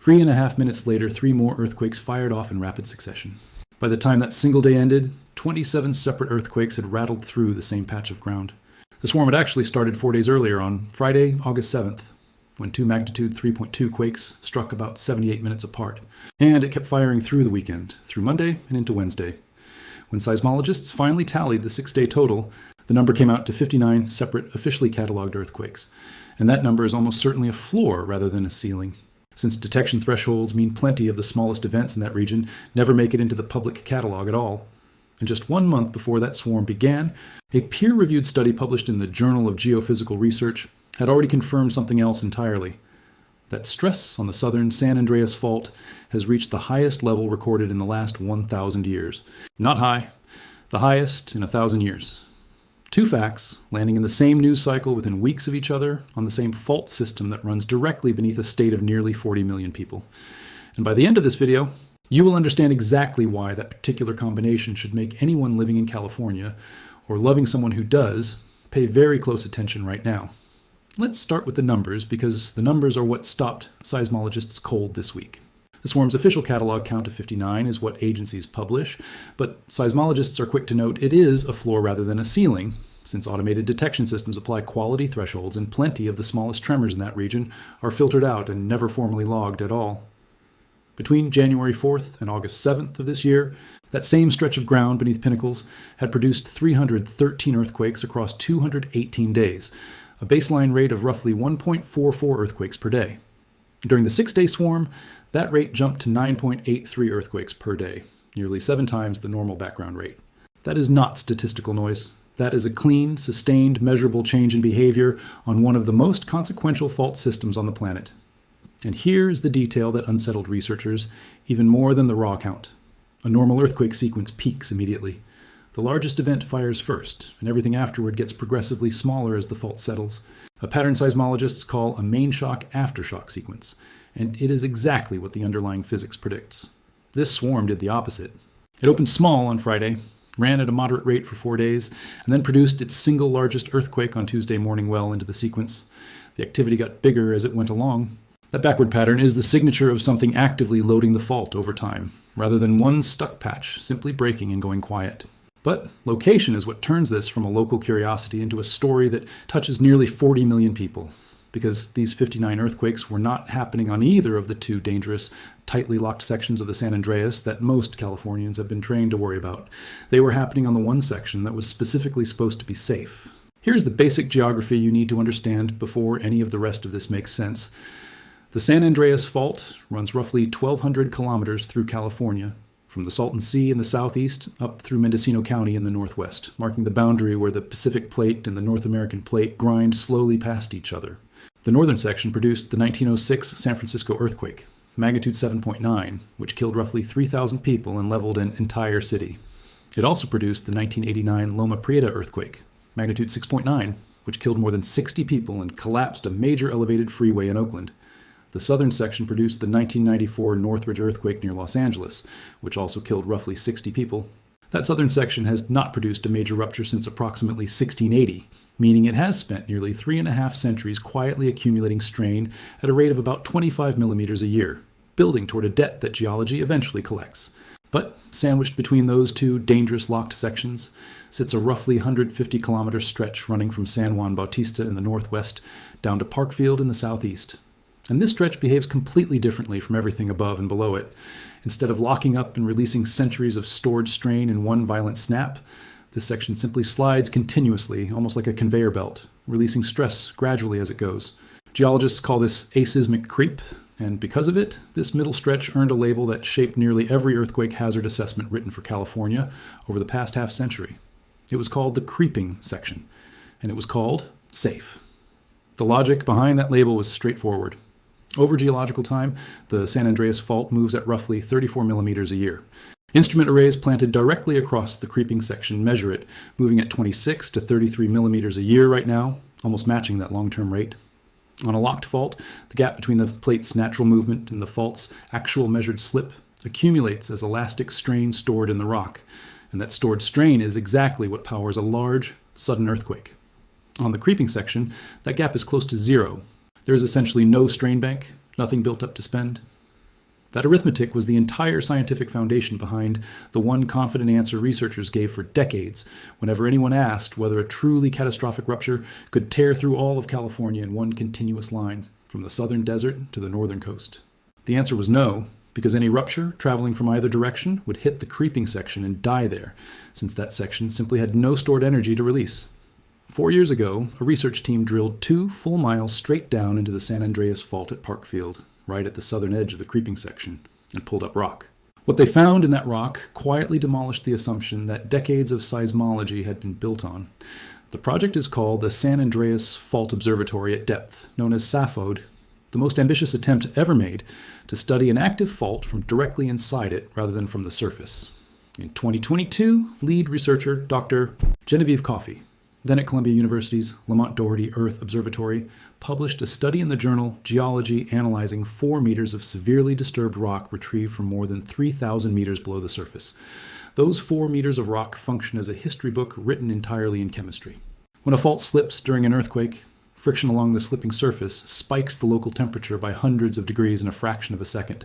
3.5 minutes later, 3 more earthquakes fired off in rapid succession. By the time that single day ended, 27 separate earthquakes had rattled through the same patch of ground. The swarm had actually started 4 days earlier on Friday, August 7th, when 2 magnitude 3.2 quakes struck about 78 minutes apart. And it kept firing through the weekend, through Monday and into Wednesday. When seismologists finally tallied the 6-day total, the number came out to 59 separate officially cataloged earthquakes. And that number is almost certainly a floor rather than a ceiling, since detection thresholds mean plenty of the smallest events in that region never make it into the public catalog at all. And just 1 month before that swarm began, a peer-reviewed study published in the Journal of Geophysical Research had already confirmed something else entirely: that stress on the southern San Andreas Fault has reached the highest level recorded in the last 1,000 years. Not high, the highest in 1,000 years. 2 facts landing in the same news cycle within weeks of each other on the same fault system that runs directly beneath a state of nearly 40 million people. And by the end of this video, you will understand exactly why that particular combination should make anyone living in California, or loving someone who does, pay very close attention right now. Let's start with the numbers, because the numbers are what stopped seismologists cold this week. The swarm's official catalog count of 59 is what agencies publish, but seismologists are quick to note it is a floor rather than a ceiling, since automated detection systems apply quality thresholds and plenty of the smallest tremors in that region are filtered out and never formally logged at all. Between January 4th and August 7th of this year, that same stretch of ground beneath Pinnacles had produced 313 earthquakes across 218 days, a baseline rate of roughly 1.44 earthquakes per day. During the 6-day swarm, that rate jumped to 9.83 earthquakes per day, nearly 7 times the normal background rate. That is not statistical noise. That is a clean, sustained, measurable change in behavior on one of the most consequential fault systems on the planet. And here's the detail that unsettled researchers, even more than the raw count. A normal earthquake sequence peaks immediately. The largest event fires first, and everything afterward gets progressively smaller as the fault settles. A pattern seismologists call a main shock aftershock sequence, and it is exactly what the underlying physics predicts. This swarm did the opposite. It opened small on Friday, ran at a moderate rate for 4 days, and then produced its single largest earthquake on Tuesday morning well into the sequence. The activity got bigger as it went along. That backward pattern is the signature of something actively loading the fault over time, rather than one stuck patch simply breaking and going quiet. But location is what turns this from a local curiosity into a story that touches nearly 40 million people, because these 59 earthquakes were not happening on either of the 2 dangerous, tightly locked sections of the San Andreas that most Californians have been trained to worry about. They were happening on the one section that was specifically supposed to be safe. Here's the basic geography you need to understand before any of the rest of this makes sense. The San Andreas Fault runs roughly 1,200 kilometers through California, from the Salton Sea in the southeast up through Mendocino County in the northwest, marking the boundary where the Pacific Plate and the North American Plate grind slowly past each other. The northern section produced the 1906 San Francisco earthquake, magnitude 7.9, which killed roughly 3,000 people and leveled an entire city. It also produced the 1989 Loma Prieta earthquake, magnitude 6.9, which killed more than 60 people and collapsed a major elevated freeway in Oakland. The southern section produced the 1994 Northridge earthquake near Los Angeles, which also killed roughly 60 people. That southern section has not produced a major rupture since approximately 1680, meaning it has spent nearly 3.5 centuries quietly accumulating strain at a rate of about 25 millimeters a year, building toward a debt that geology eventually collects. But sandwiched between those 2 dangerous locked sections sits a roughly 150-kilometer stretch running from San Juan Bautista in the northwest down to Parkfield in the southeast. And this stretch behaves completely differently from everything above and below it. Instead of locking up and releasing centuries of stored strain in one violent snap, this section simply slides continuously, almost like a conveyor belt, releasing stress gradually as it goes. Geologists call this aseismic creep, and because of it, this middle stretch earned a label that shaped nearly every earthquake hazard assessment written for California over the past half-century. It was called the creeping section, and it was called safe. The logic behind that label was straightforward. Over geological time, the San Andreas Fault moves at roughly 34 millimeters a year. Instrument arrays planted directly across the creeping section measure it, moving at 26 to 33 millimeters a year right now, almost matching that long-term rate. On a locked fault, the gap between the plate's natural movement and the fault's actual measured slip accumulates as elastic strain stored in the rock, and that stored strain is exactly what powers a large, sudden earthquake. On the creeping section, that gap is close to 0. There is essentially no strain bank, nothing built up to spend. That arithmetic was the entire scientific foundation behind the one confident answer researchers gave for decades whenever anyone asked whether a truly catastrophic rupture could tear through all of California in one continuous line, from the southern desert to the northern coast. The answer was no, because any rupture traveling from either direction would hit the creeping section and die there, since that section simply had no stored energy to release. 4 years ago, a research team drilled 2 full miles straight down into the San Andreas Fault at Parkfield, right at the southern edge of the creeping section, and pulled up rock. What they found in that rock quietly demolished the assumption that decades of seismology had been built on. The project is called the San Andreas Fault Observatory at Depth, known as SAFOD, the most ambitious attempt ever made to study an active fault from directly inside it rather than from the surface. In 2022, lead researcher Dr. Genevieve Coffey, then at Columbia University's Lamont Doherty Earth Observatory, published a study in the journal Geology analyzing 4 meters of severely disturbed rock retrieved from more than 3,000 meters below the surface. Those 4 meters of rock function as a history book written entirely in chemistry. When a fault slips during an earthquake, friction along the slipping surface spikes the local temperature by hundreds of degrees in a fraction of a second,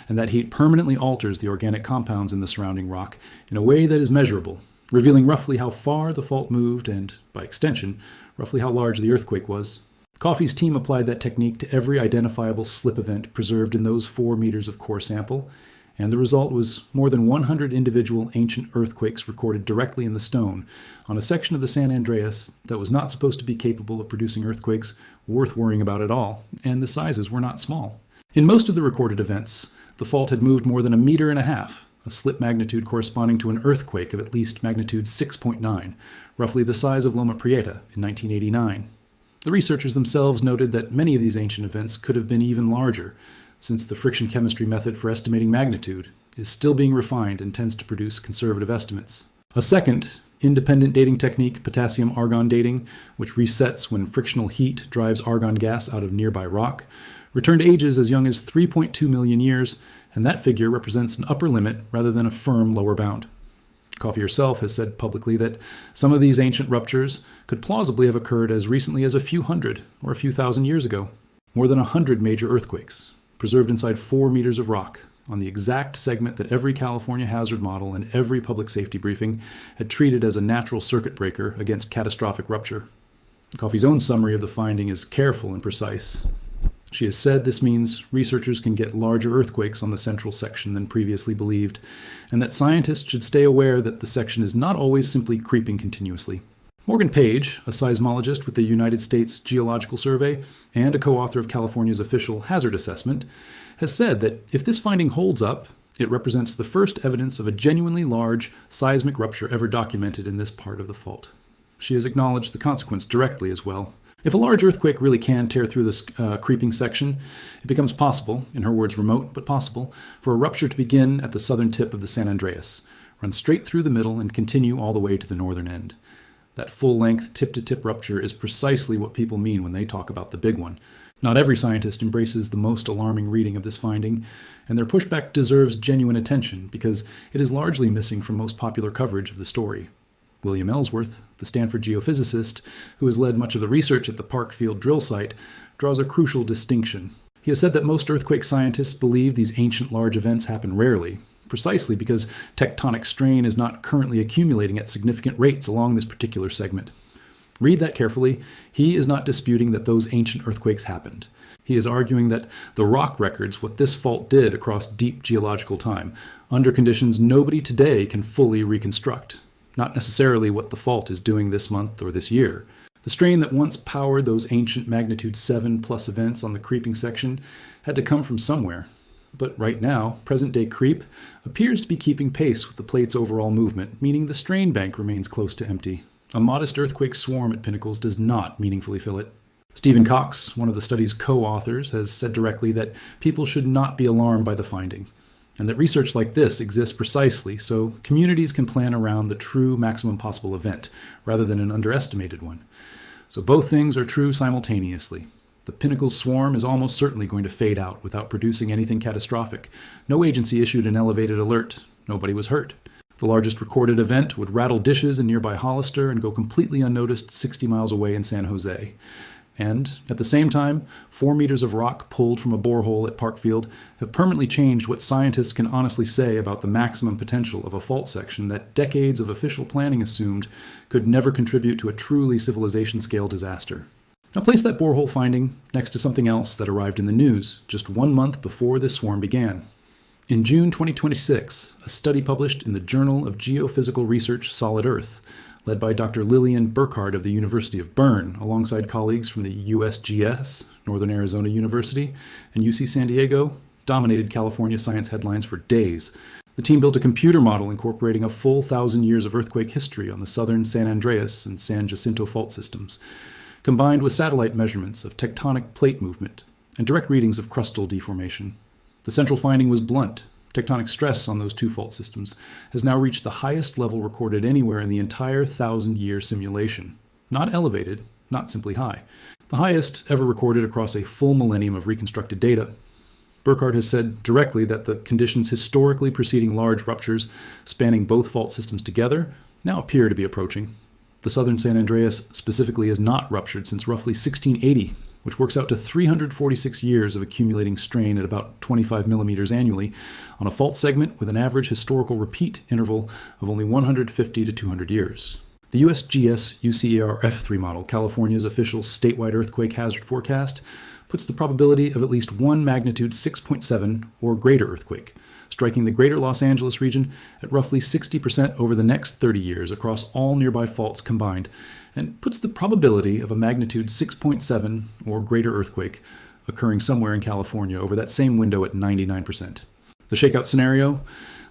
and that heat permanently alters the organic compounds in the surrounding rock in a way that is measurable, revealing roughly how far the fault moved and, by extension, roughly how large the earthquake was. Coffey's team applied that technique to every identifiable slip event preserved in those 4 meters of core sample, and the result was more than 100 individual ancient earthquakes recorded directly in the stone on a section of the San Andreas that was not supposed to be capable of producing earthquakes worth worrying about at all, and the sizes were not small. In most of the recorded events, the fault had moved more than 1.5 meters, a slip magnitude corresponding to an earthquake of at least magnitude 6.9, roughly the size of Loma Prieta in 1989. The researchers themselves noted that many of these ancient events could have been even larger, since the friction chemistry method for estimating magnitude is still being refined and tends to produce conservative estimates. A second, independent dating technique, potassium-argon dating, which resets when frictional heat drives argon gas out of nearby rock, returned ages as young as 3.2 million years, and that figure represents an upper limit rather than a firm lower bound. Coffey herself has said publicly that some of these ancient ruptures could plausibly have occurred as recently as a few hundred or a few thousand years ago. More than 100 major earthquakes, preserved inside 4 meters of rock, on the exact segment that every California hazard model and every public safety briefing had treated as a natural circuit breaker against catastrophic rupture. Coffey's own summary of the finding is careful and precise. She has said this means researchers can get larger earthquakes on the central section than previously believed, and that scientists should stay aware that the section is not always simply creeping continuously. Morgan Page, a seismologist with the United States Geological Survey and a co-author of California's official hazard assessment, has said that if this finding holds up, it represents the first evidence of a genuinely large seismic rupture ever documented in this part of the fault. She has acknowledged the consequence directly as well. If a large earthquake really can tear through this creeping section, it becomes possible, in her words remote but possible, for a rupture to begin at the southern tip of the San Andreas, run straight through the middle and continue all the way to the northern end. That full-length tip-to-tip rupture is precisely what people mean when they talk about the big one. Not every scientist embraces the most alarming reading of this finding, and their pushback deserves genuine attention because it is largely missing from most popular coverage of the story. William Ellsworth, the Stanford geophysicist, who has led much of the research at the Parkfield drill site, draws a crucial distinction. He has said that most earthquake scientists believe these ancient large events happen rarely, precisely because tectonic strain is not currently accumulating at significant rates along this particular segment. Read that carefully. He is not disputing that those ancient earthquakes happened. He is arguing that the rock records what this fault did across deep geological time, under conditions nobody today can fully reconstruct. Not necessarily what the fault is doing this month or this year. The strain that once powered those ancient magnitude 7+ events on the creeping section had to come from somewhere. But right now, present-day creep appears to be keeping pace with the plate's overall movement, meaning the strain bank remains close to empty. A modest earthquake swarm at pinnacles does not meaningfully fill it. Stephen Cox, one of the study's co-authors, has said directly that people should not be alarmed by the finding, and that research like this exists precisely so communities can plan around the true maximum possible event, rather than an underestimated one. So both things are true simultaneously. The Pinnacles swarm is almost certainly going to fade out without producing anything catastrophic. No agency issued an elevated alert. Nobody was hurt. The largest recorded event would rattle dishes in nearby Hollister and go completely unnoticed 60 miles away in San Jose. And, at the same time, 4 meters of rock pulled from a borehole at Parkfield have permanently changed what scientists can honestly say about the maximum potential of a fault section that decades of official planning assumed could never contribute to a truly civilization-scale disaster. Now place that borehole finding next to something else that arrived in the news just 1 month before this swarm began. In June 2026, a study published in the Journal of Geophysical Research Solid Earth, led by Dr. Lillian Burkhardt of the University of Bern, alongside colleagues from the USGS, Northern Arizona University, and UC San Diego, dominated California science headlines for days. The team built a computer model incorporating a full 1,000 years of earthquake history on the southern San Andreas and San Jacinto fault systems, combined with satellite measurements of tectonic plate movement and direct readings of crustal deformation. The central finding was blunt. Tectonic stress on those two fault systems has now reached the highest level recorded anywhere in the entire 1,000-year simulation. Not elevated, not simply high. The highest ever recorded across a full millennium of reconstructed data. Burkhardt has said directly that the conditions historically preceding large ruptures spanning both fault systems together now appear to be approaching. The southern San Andreas specifically has not ruptured since roughly 1680, which works out to 346 years of accumulating strain at about 25 millimeters annually on a fault segment with an average historical repeat interval of only 150 to 200 years. The USGS UCER F3 model, California's official statewide earthquake hazard forecast, puts the probability of at least one magnitude 6.7 or greater earthquake, striking the greater Los Angeles region at roughly 60% over the next 30 years across all nearby faults combined, and puts the probability of a magnitude 6.7 or greater earthquake occurring somewhere in California over that same window at 99%. The shakeout scenario,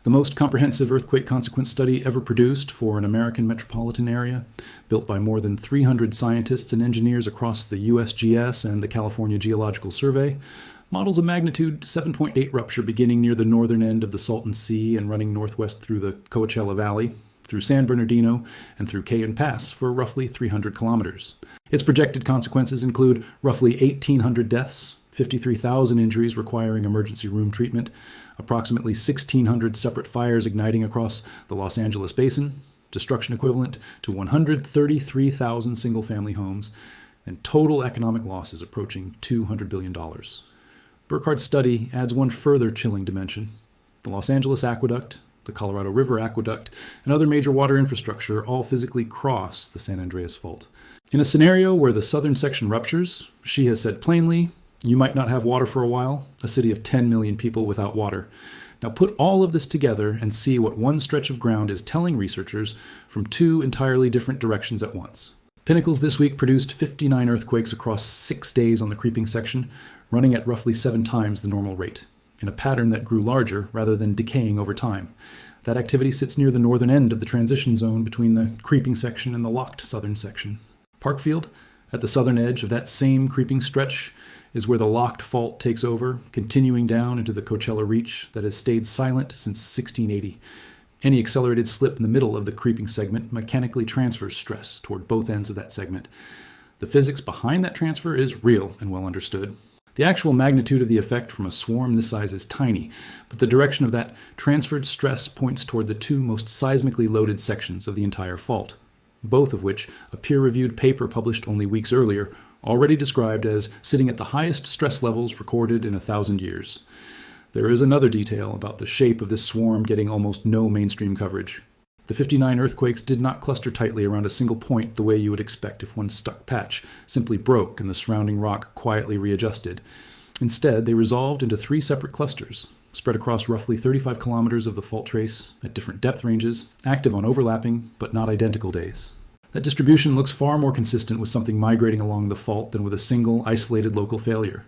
the most comprehensive earthquake consequence study ever produced for an American metropolitan area, built by more than 300 scientists and engineers across the USGS and the California Geological Survey, models a magnitude 7.8 rupture beginning near the northern end of the Salton Sea and running northwest through the Coachella Valley, through San Bernardino, and through Cayenne Pass for roughly 300 kilometers. Its projected consequences include roughly 1,800 deaths, 53,000 injuries requiring emergency room treatment, approximately 1,600 separate fires igniting across the Los Angeles basin, destruction equivalent to 133,000 single-family homes, and total economic losses approaching $200 billion. Burkhardt's study adds one further chilling dimension. The Los Angeles Aqueduct, the Colorado River Aqueduct, and other major water infrastructure all physically cross the San Andreas Fault. In a scenario where the southern section ruptures, she has said plainly, you might not have water for a while, a city of 10 million people without water. Now put all of this together and see what one stretch of ground is telling researchers from two entirely different directions at once. Pinnacles this week produced 59 earthquakes across 6 days on the creeping section, running at roughly 7 times the normal rate, in a pattern that grew larger rather than decaying over time. That activity sits near the northern end of the transition zone between the creeping section and the locked southern section. Parkfield, at the southern edge of that same creeping stretch, is where the locked fault takes over, continuing down into the Coachella Reach that has stayed silent since 1680. Any accelerated slip in the middle of the creeping segment mechanically transfers stress toward both ends of that segment. The physics behind that transfer is real and well understood. The actual magnitude of the effect from a swarm this size is tiny, but the direction of that transferred stress points toward the two most seismically loaded sections of the entire fault, both of which a peer-reviewed paper published only weeks earlier already described as sitting at the highest stress levels recorded in 1,000 years. There is another detail about the shape of this swarm getting almost no mainstream coverage. The 59 earthquakes did not cluster tightly around a single point the way you would expect if one stuck patch simply broke and the surrounding rock quietly readjusted. Instead, they resolved into 3 separate clusters, spread across roughly 35 kilometers of the fault trace at different depth ranges, active on overlapping but not identical days. That distribution looks far more consistent with something migrating along the fault than with a single, isolated local failure.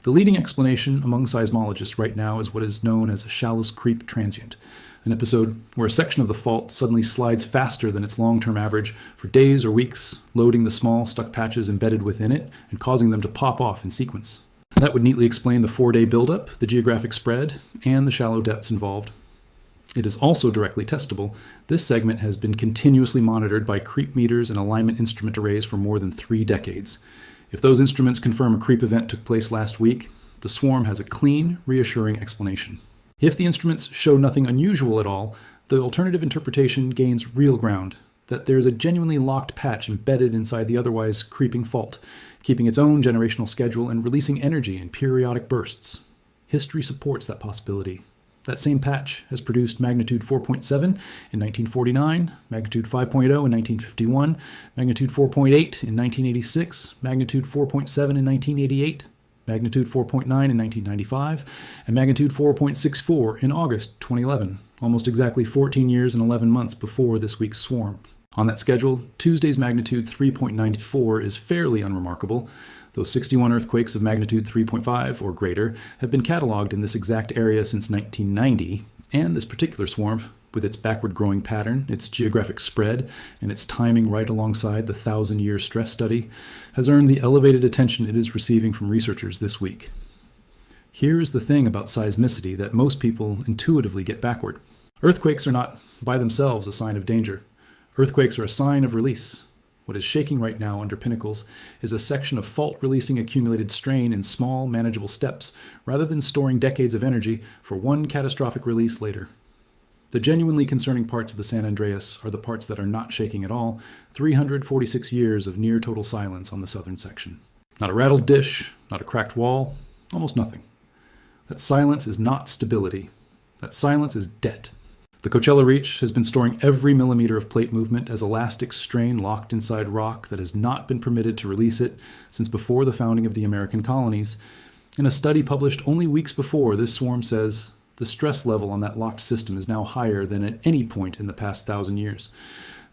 The leading explanation among seismologists right now is what is known as a shallow creep transient, an episode where a section of the fault suddenly slides faster than its long-term average for days or weeks, loading the small, stuck patches embedded within it and causing them to pop off in sequence. That would neatly explain the 4-day buildup, the geographic spread, and the shallow depths involved. It is also directly testable. This segment has been continuously monitored by creep meters and alignment instrument arrays for more than 3 decades. If those instruments confirm a creep event took place last week, the swarm has a clean, reassuring explanation. If the instruments show nothing unusual at all, the alternative interpretation gains real ground, that there is a genuinely locked patch embedded inside the otherwise creeping fault, keeping its own generational schedule and releasing energy in periodic bursts. History supports that possibility. That same patch has produced magnitude 4.7 in 1949, magnitude 5.0 in 1951, magnitude 4.8 in 1986, magnitude 4.7 in 1988, magnitude 4.9 in 1995, and magnitude 4.64 in August 2011, almost exactly 14 years and 11 months before this week's swarm. On that schedule, Tuesday's magnitude 3.94 is fairly unremarkable, though 61 earthquakes of magnitude 3.5 or greater have been cataloged in this exact area since 1990, and this particular swarm, with its backward-growing pattern, its geographic spread, and its timing right alongside the 1,000-year stress study, has earned the elevated attention it is receiving from researchers this week. Here is the thing about seismicity that most people intuitively get backward. Earthquakes are not, by themselves, a sign of danger. Earthquakes are a sign of release. What is shaking right now under pinnacles is a section of fault releasing accumulated strain in small, manageable steps, rather than storing decades of energy for one catastrophic release later. The genuinely concerning parts of the San Andreas are the parts that are not shaking at all, 346 years of near-total silence on the southern section. Not a rattled dish, not a cracked wall, almost nothing. That silence is not stability. That silence is debt. The Coachella Reach has been storing every millimeter of plate movement as elastic strain locked inside rock that has not been permitted to release it since before the founding of the American colonies. In a study published only weeks before, this swarm says the stress level on that locked system is now higher than at any point in the past 1,000 years.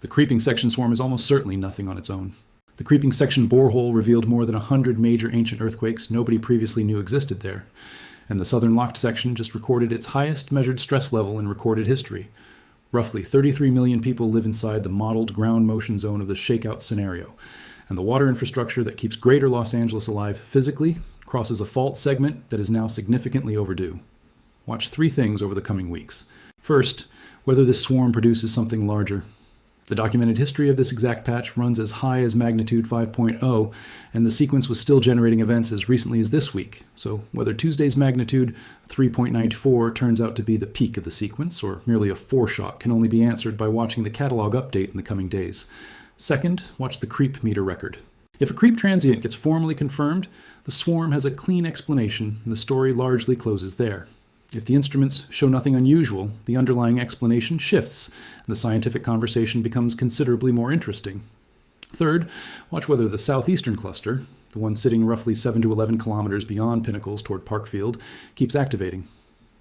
The creeping section swarm is almost certainly nothing on its own. The creeping section borehole revealed more than 100 major ancient earthquakes nobody previously knew existed there. And the southern locked section just recorded its highest measured stress level in recorded history. Roughly 33 million people live inside the modeled ground motion zone of the shakeout scenario, and the water infrastructure that keeps greater Los Angeles alive physically crosses a fault segment that is now significantly overdue. Watch three things over the coming weeks. First, whether this swarm produces something larger. The documented history of this exact patch runs as high as magnitude 5.0, and the sequence was still generating events as recently as this week. So whether Tuesday's magnitude 3.94 turns out to be the peak of the sequence, or merely a foreshock, can only be answered by watching the catalog update in the coming days. Second, watch the creep meter record. If a creep transient gets formally confirmed, the swarm has a clean explanation, and the story largely closes there. If the instruments show nothing unusual, the underlying explanation shifts, and the scientific conversation becomes considerably more interesting. Third, watch whether the southeastern cluster, the one sitting roughly 7 to 11 kilometers beyond Pinnacles toward Parkfield, keeps activating.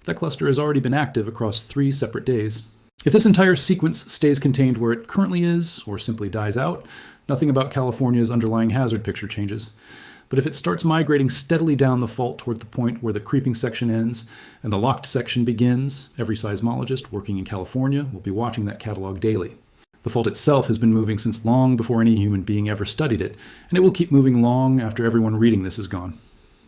That cluster has already been active across 3 separate days. If this entire sequence stays contained where it currently is, or simply dies out, nothing about California's underlying hazard picture changes. But if it starts migrating steadily down the fault toward the point where the creeping section ends and the locked section begins, every seismologist working in California will be watching that catalog daily. The fault itself has been moving since long before any human being ever studied it, and it will keep moving long after everyone reading this is gone.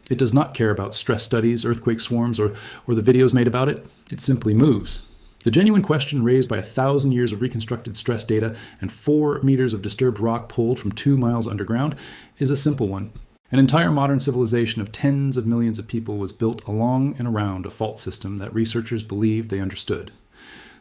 It does not care about stress studies, earthquake swarms, or the videos made about it. It simply moves. The genuine question raised by 1,000 years of reconstructed stress data and 4 meters of disturbed rock pulled from 2 miles underground is a simple one. An entire modern civilization of tens of millions of people was built along and around a fault system that researchers believed they understood.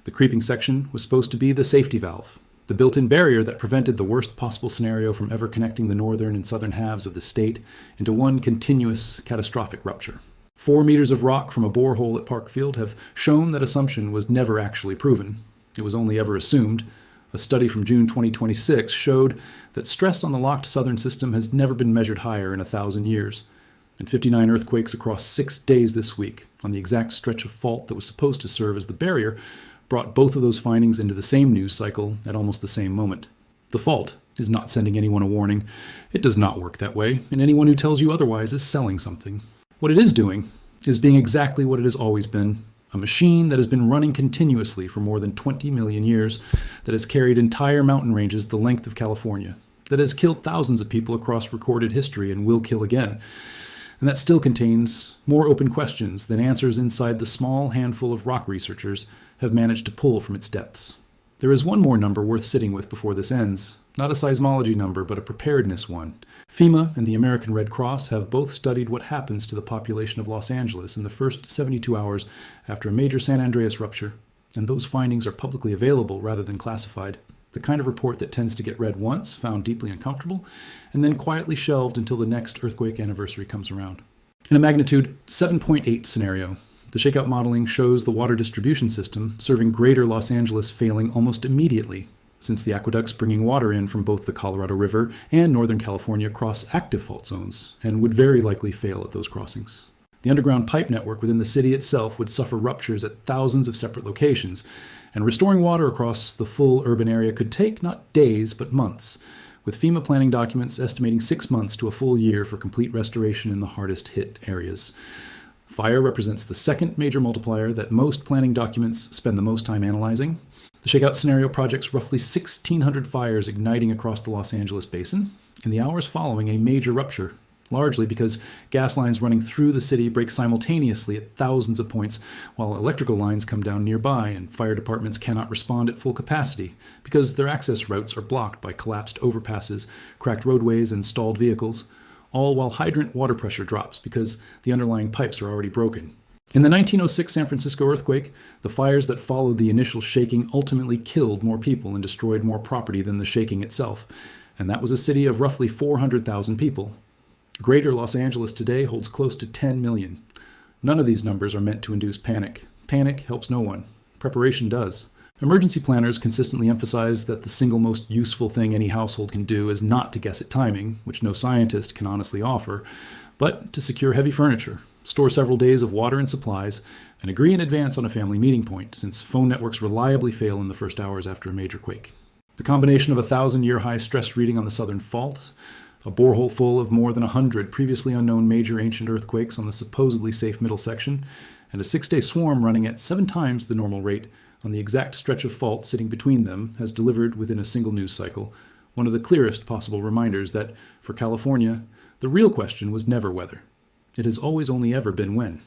The creeping section was supposed to be the safety valve, the built-in barrier that prevented the worst possible scenario from ever connecting the northern and southern halves of the state into one continuous catastrophic rupture. 4 meters of rock from a borehole at Parkfield have shown that assumption was never actually proven. It was only ever assumed. A study from June 2026 showed that stress on the locked southern system has never been measured higher in 1,000 years, and 59 earthquakes across 6 days this week on the exact stretch of fault that was supposed to serve as the barrier brought both of those findings into the same news cycle at almost the same moment. The fault is not sending anyone a warning. It does not work that way, and anyone who tells you otherwise is selling something. What it is doing is being exactly what it has always been, a machine that has been running continuously for more than 20 million years, that has carried entire mountain ranges the length of California, that has killed thousands of people across recorded history and will kill again, and that still contains more open questions than answers inside the small handful of rock researchers have managed to pull from its depths. There is one more number worth sitting with before this ends, not a seismology number, but a preparedness one. FEMA and the American Red Cross have both studied what happens to the population of Los Angeles in the first 72 hours after a major San Andreas rupture, and those findings are publicly available rather than classified. the kind of report that tends to get read once, found deeply uncomfortable, and then quietly shelved until the next earthquake anniversary comes around. In a magnitude 7.8 scenario, the shakeout modeling shows the water distribution system serving greater Los Angeles failing almost immediately, since the aqueducts bringing water in from both the Colorado River and Northern California cross active fault zones, and would very likely fail at those crossings. The underground pipe network within the city itself would suffer ruptures at thousands of separate locations, and restoring water across the full urban area could take not days but months, with FEMA planning documents estimating 6 months to a full year for complete restoration in the hardest hit areas. Fire represents the second major multiplier that most planning documents spend the most time analyzing. The shakeout scenario projects roughly 1,600 fires igniting across the Los Angeles basin in the hours following a major rupture, largely because gas lines running through the city break simultaneously at thousands of points, while electrical lines come down nearby and fire departments cannot respond at full capacity because their access routes are blocked by collapsed overpasses, cracked roadways, and stalled vehicles, all while hydrant water pressure drops because the underlying pipes are already broken. In the 1906 San Francisco earthquake, the fires that followed the initial shaking ultimately killed more people and destroyed more property than the shaking itself, and that was a city of roughly 400,000 people. Greater Los Angeles today holds close to 10 million. None of these numbers are meant to induce panic. Panic helps no one. Preparation does. Emergency planners consistently emphasize that the single most useful thing any household can do is not to guess at timing, which no scientist can honestly offer, but to secure heavy furniture, store several days of water and supplies, and agree in advance on a family meeting point, since phone networks reliably fail in the first hours after a major quake. The combination of a 1,000-year high stress reading on the southern fault, a borehole full of more than 100 previously unknown major ancient earthquakes on the supposedly safe middle section, and a 6-day swarm running at 7 times the normal rate on the exact stretch of fault sitting between them has delivered within a single news cycle one of the clearest possible reminders that, for California, the real question was never whether. It has always only ever been when.